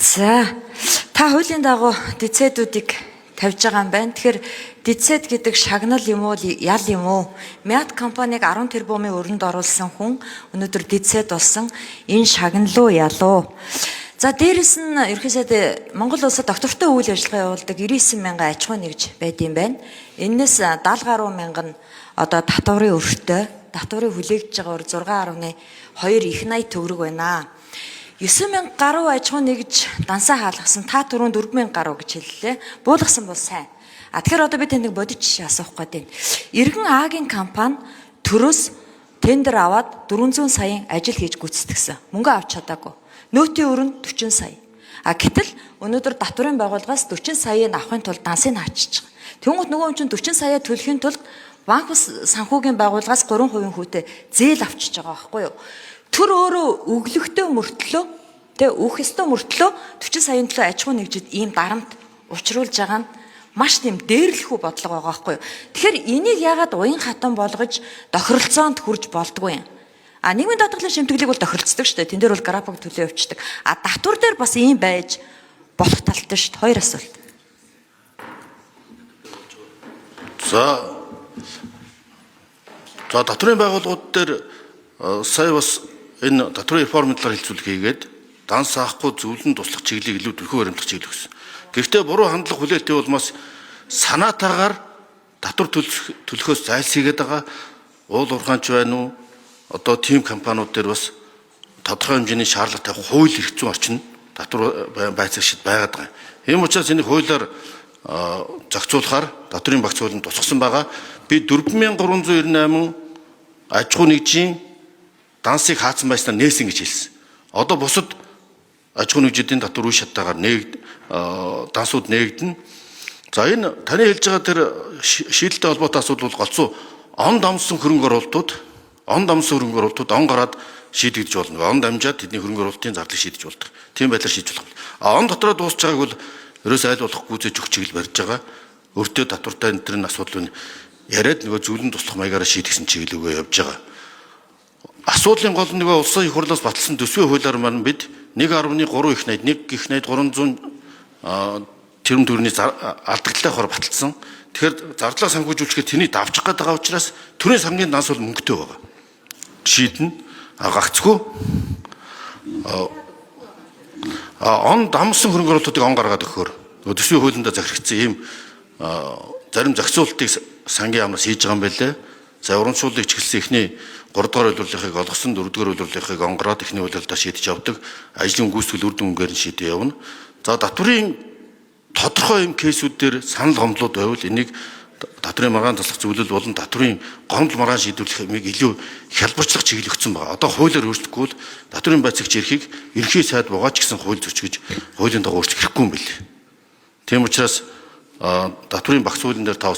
За та хуулийн дагуу дэцэдүүдийг тавьж байгаа юм байна. Тэгэхээр дэцэд гэдэг шагнал юм уу, ял юм уу? Мят компаниг 10 тэрбумын өрөнд оруулсан хүн өнөөдөр дэцэд болсон. Энэ шагналуу ялуу. За дээрэс нь ерөнхийдөө Монгол улсад доктортой үйл ажиллагаа явуулдаг 99 мянган аж ахуй нэгж байд юм байна. Эннээс 70 гаруй мянган одоо татварын өртөө, татварын хүлээгдэж байгаа 6.2 их 80 төгрөг байна. 9,000 гаруй аж ахуй нэгж дансаа хаалгасан, та түрүүнд 4,000 гаруй гэж хэллээ. Буулгасан бол сайн. Тэгэхээр одоо би танд нэг бодит жишээ асуух гээд байна. Иргэн Агийн компани төрөөс тендер аваад 400 саяын ажил хийж гүйцэтгсэн. Мөнгө авч чадаагүй. Нөөтийн өрөнд 40 сая. Гэтэл өнөөдөр татварын байгууллагаас 40 саяыг авахын тулд дансыг хаачиж байгаа. Тэнгуут нөгөө хүн чинь 40 сая төлөхийн тулд банк санхүүгийн байгууллагаас 3% хүүтэй зээл авчиж байгаа байхгүй юу? Тэр өөрөө өглөхтэй мөртлөө өөх ёстой мөртлөө 40 саяын төлөө аж ахуй нэгжид ийм дарамт учруулж байгаа нь маш тийм дээрлэхүү бодлого байгаа байхгүй юу? Тэгэхээр энийг яагаад уян хатан болгож тохиролцоонд хүрж болдгүй юм? Нийгмийн даатгалын шимтгэлийг бол тохиролцдог шүү дээ. Тэн дээр бол график төлөө явчихдаг. Татвар дээр бас ийм байж болох талтай шүү дээ. Хоёр асуулт. За татварын байгууллагууд дээр сая бас энэ татварын реформын талаар хэлцүүлэг хийгээд дан саахгүй зөвлөн туслах чиглэлийг илүү төрхөө баримтлах чиглэл гэсэн. Гэхдээ буруу хандлага хүлээлттэй улмаас санаатаагаар татвар төлөхөөс зайлсхийгээд байгаа уул уурхаанч байна уу? Одоо тим компаниуд дээр бас тодорхой хэмжээний шаардлагатай хууль эрх зүйн орчин татвар байцаагчид байгаад байгаа. Ийм учраас энийг хуулиар зохицуулахаар татварын багц хуулинд тусгасан байгаа. Би 4398 аж ахуй нэгжийн дансыг хаацсан байснаар нээсэн гэж хэлсэн. Одоо бусад аж ахуй нэгжийн татвар үе шаттайгаар дансууд нээгдэнэ. За энэ таны хэлж байгаа тэр шийдэлтэй холбоотой асуудал бол голцоо он дамжсан хөрөнгө оруулалтууд он гараад шийдэгдэж болно. Он дамжаад тэдний хөрөнгө оруулалтын зардлыг шийдэж болдог. Тийм байдлаар шийдэж болох. Он дотроо дуусч байгааг бол ерөөс айл болох гүйцэж өгч чиглэл барьж байгаа. Өөртөө татвартай энэ төрлийн асуудлыг яриад нөгөө зөвлөн туслах маягаараа шийдгсэн чиглэлөө явж байгаа. Асуудлын гол нь нөгөө улсын их хурлаас баталсан төсвийн хуулиар маань бид 1.3 их найд 1 их найд 300 тэрбум төгрөгийн алдагдлаа хор баталсан. Тэгэхээр зардлаа санхүүжүүлэхэд тэнийг давчих гээд байгаа учраас төрийн сангийн данс бол мөнгөтэй байгаа. Шийднэ. Гагцгүй он дамсан хөрөнгө оруулалтыг он гаргаад өгөхөөр төсвийн хуулиндаа захирагдсан ийм зарим зохицуултыг сангийн яамнаас хийж байгаа юм байлээ. За урамшууллыг чиглэсэн эхний 3 дугаар үйлрүүлэхийг олгосон 4 дугаар үйлрүүлэхийг онгороод эхний үйлрэлдээ шийдэж явдаг. Ажлын гүйцэтгэл үр дүнгээр нь шийдэж явна. За татварын тодорхой юм кейсүүд дээр санал гомдлууд байвал энийг татварын маргаан туслах зөвлөл болон татварын гомдол маргаан шийдвэрлэх юмыг илүү хялбарчлах чиглэл өгсөн байна. Одоо хуулиар өөрчлөхгүй бол татварын байцаагч эрхийг ерхий сайд бугаач гэсэн хууль зөрчиж хуулийн дагуу өөрчлөх хэрэггүй юм билээ. Тийм учраас татварын багц хуулийн дээр тав